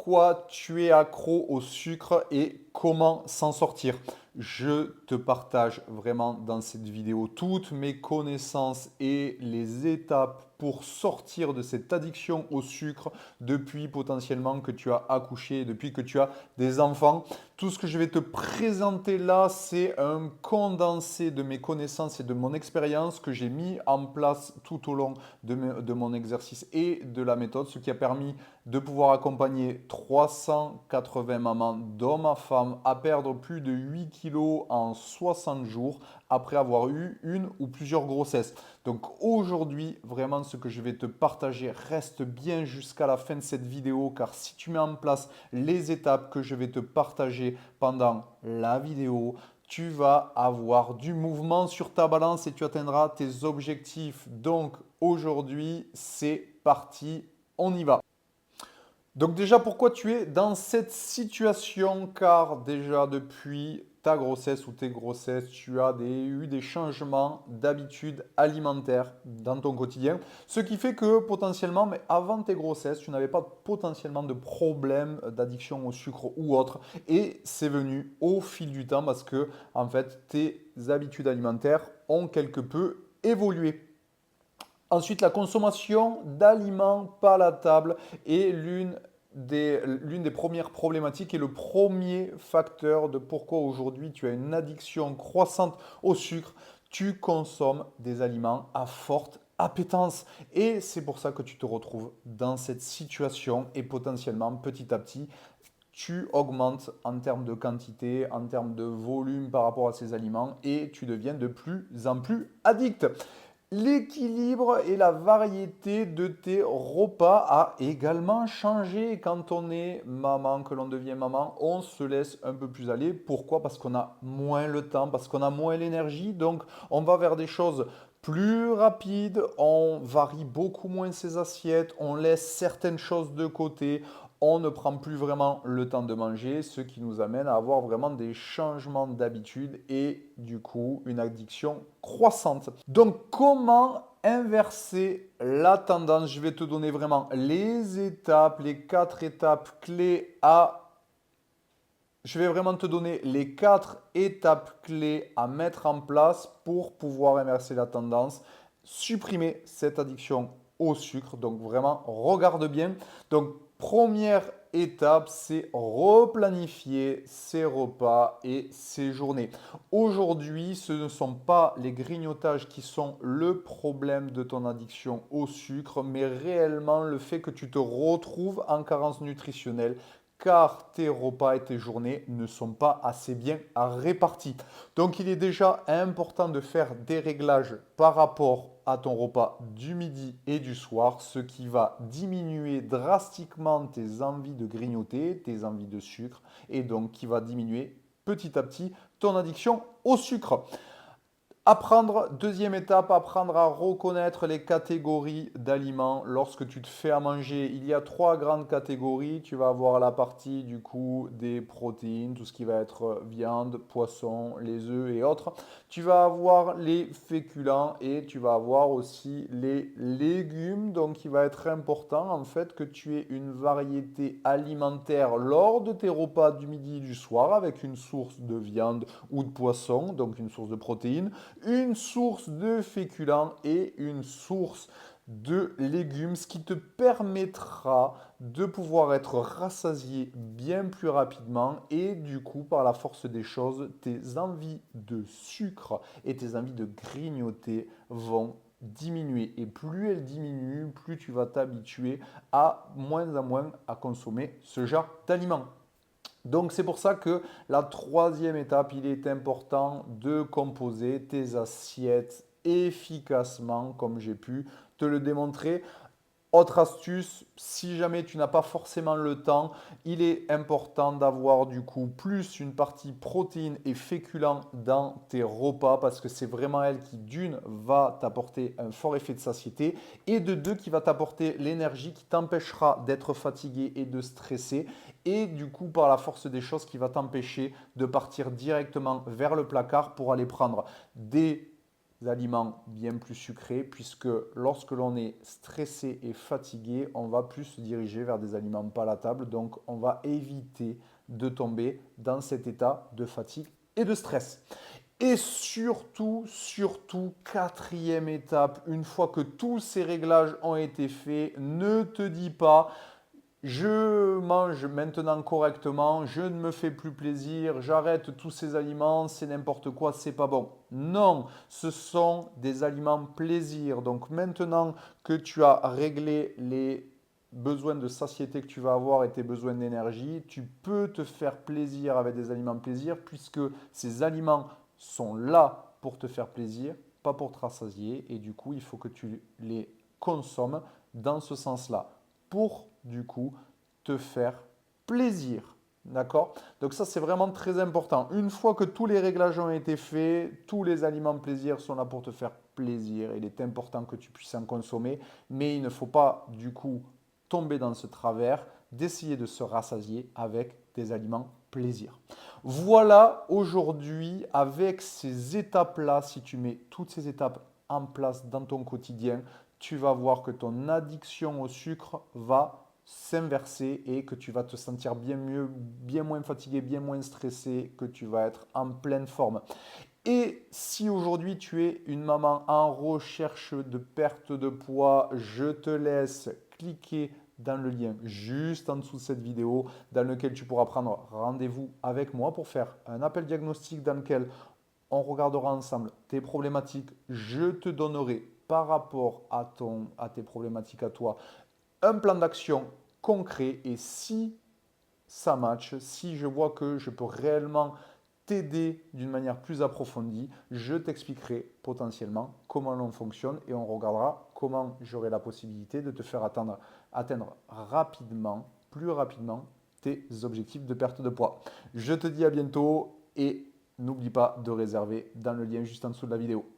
pourquoi tu es accro au sucre et comment s'en sortir. Je te partage vraiment dans cette vidéo toutes mes connaissances et les étapes pour sortir de cette addiction au sucre depuis potentiellement que tu as accouché, depuis que tu as des enfants. Tout ce que je vais te présenter là, c'est un condensé de mes connaissances et de mon expérience que j'ai mis en place tout au long de mon exercice et de la méthode, ce qui a permis de pouvoir accompagner 380 mamans, d'hommes à femmes, à perdre plus de 8 kilos en 60 jours après avoir eu une ou plusieurs grossesses. Donc aujourd'hui, vraiment ce que je vais te partager, reste bien jusqu'à la fin de cette vidéo car si tu mets en place les étapes que je vais te partager pendant la vidéo, tu vas avoir du mouvement sur ta balance et tu atteindras tes objectifs. Donc aujourd'hui, c'est parti, on y va. Donc déjà, pourquoi tu es dans cette situation? Car déjà depuis ta grossesse ou tes grossesses, tu as eu des changements d'habitude alimentaire dans ton quotidien. Ce qui fait que potentiellement, mais avant tes grossesses, tu n'avais pas potentiellement de problème d'addiction au sucre ou autre. Et c'est venu au fil du temps parce que en fait, tes habitudes alimentaires ont quelque peu évolué. Ensuite, la consommation d'aliments palatables est l'une des premières problématiques et le premier facteur de pourquoi aujourd'hui tu as une addiction croissante au sucre. Tu consommes des aliments à forte appétence et c'est pour ça que tu te retrouves dans cette situation et potentiellement petit à petit tu augmentes en termes de quantité, en termes de volume par rapport à ces aliments et tu deviens de plus en plus addict. L'équilibre et la variété de tes repas a également changé. Quand on est maman, que l'on devient maman, on se laisse un peu plus aller. Pourquoi? Parce qu'on a moins le temps, parce qu'on a moins l'énergie. Donc, on va vers des choses plus rapides, on varie beaucoup moins ses assiettes, on laisse certaines choses de côté, on ne prend plus vraiment le temps de manger, ce qui nous amène à avoir vraiment des changements d'habitude et du coup une addiction croissante. Donc comment inverser la tendance? Je vais te donner vraiment les étapes, les 4 étapes clés à... Je vais vraiment te donner les 4 étapes clés à mettre en place pour pouvoir inverser la tendance, supprimer cette addiction au sucre. Donc vraiment, regarde bien. Donc première étape, c'est replanifier ses repas et ses journées. Aujourd'hui, ce ne sont pas les grignotages qui sont le problème de ton addiction au sucre, mais réellement le fait que tu te retrouves en carence nutritionnelle car tes repas et tes journées ne sont pas assez bien répartis. Donc il est déjà important de faire des réglages par rapport à ton repas du midi et du soir, ce qui va diminuer drastiquement tes envies de grignoter, tes envies de sucre, et donc qui va diminuer petit à petit ton addiction au sucre. Apprendre, deuxième étape, apprendre à reconnaître les catégories d'aliments. Lorsque tu te fais à manger, il y a 3 grandes catégories. Tu vas avoir la partie du coup des protéines, tout ce qui va être viande, poisson, les œufs et autres. Tu vas avoir les féculents et tu vas avoir aussi les légumes. Donc il va être important en fait que tu aies une variété alimentaire lors de tes repas du midi et du soir avec une source de viande ou de poisson, donc une source de protéines, une source de féculents et une source de légumes, ce qui te permettra de pouvoir être rassasié bien plus rapidement et du coup, par la force des choses, tes envies de sucre et tes envies de grignoter vont diminuer. Et plus elles diminuent, plus tu vas t'habituer à moins en moins à consommer ce genre d'aliments. Donc c'est pour ça que la troisième étape, il est important de composer tes assiettes efficacement, comme j'ai pu te le démontrer. Autre astuce, si jamais tu n'as pas forcément le temps, il est important d'avoir du coup plus une partie protéines et féculents dans tes repas parce que c'est vraiment elle qui d'une va t'apporter un fort effet de satiété et de deux qui va t'apporter l'énergie qui t'empêchera d'être fatigué et de stresser et du coup par la force des choses qui va t'empêcher de partir directement vers le placard pour aller prendre des aliments bien plus sucrés, puisque lorsque l'on est stressé et fatigué, on va plus se diriger vers des aliments palatables. Donc, on va éviter de tomber dans cet état de fatigue et de stress. Et surtout, quatrième étape, une fois que tous ces réglages ont été faits, ne te dis pas, je mange maintenant correctement, je ne me fais plus plaisir, j'arrête tous ces aliments, c'est n'importe quoi, c'est pas bon. Non, ce sont des aliments plaisir. Donc maintenant que tu as réglé les besoins de satiété que tu vas avoir et tes besoins d'énergie, tu peux te faire plaisir avec des aliments plaisir puisque ces aliments sont là pour te faire plaisir, pas pour te rassasier. Et du coup, il faut que tu les consommes dans ce sens-là pour du coup te faire plaisir. D'accord? Donc ça, c'est vraiment très important. Une fois que tous les réglages ont été faits, tous les aliments plaisir sont là pour te faire plaisir. Il est important que tu puisses en consommer, mais il ne faut pas du coup tomber dans ce travers d'essayer de se rassasier avec des aliments plaisir. Voilà aujourd'hui avec ces étapes-là, si tu mets toutes ces étapes en place dans ton quotidien, tu vas voir que ton addiction au sucre va s'inverser et que tu vas te sentir bien mieux, bien moins fatigué, bien moins stressé, que tu vas être en pleine forme. Et si aujourd'hui tu es une maman en recherche de perte de poids, je te laisse cliquer dans le lien juste en dessous de cette vidéo dans lequel tu pourras prendre rendez-vous avec moi pour faire un appel diagnostic dans lequel on regardera ensemble tes problématiques. Je te donnerai par rapport à tes problématiques à toi un plan d'action concret et si ça match, si je vois que je peux réellement t'aider d'une manière plus approfondie, je t'expliquerai potentiellement comment l'on fonctionne et on regardera comment j'aurai la possibilité de te faire atteindre rapidement, plus rapidement, tes objectifs de perte de poids. Je te dis à bientôt et n'oublie pas de réserver dans le lien juste en dessous de la vidéo.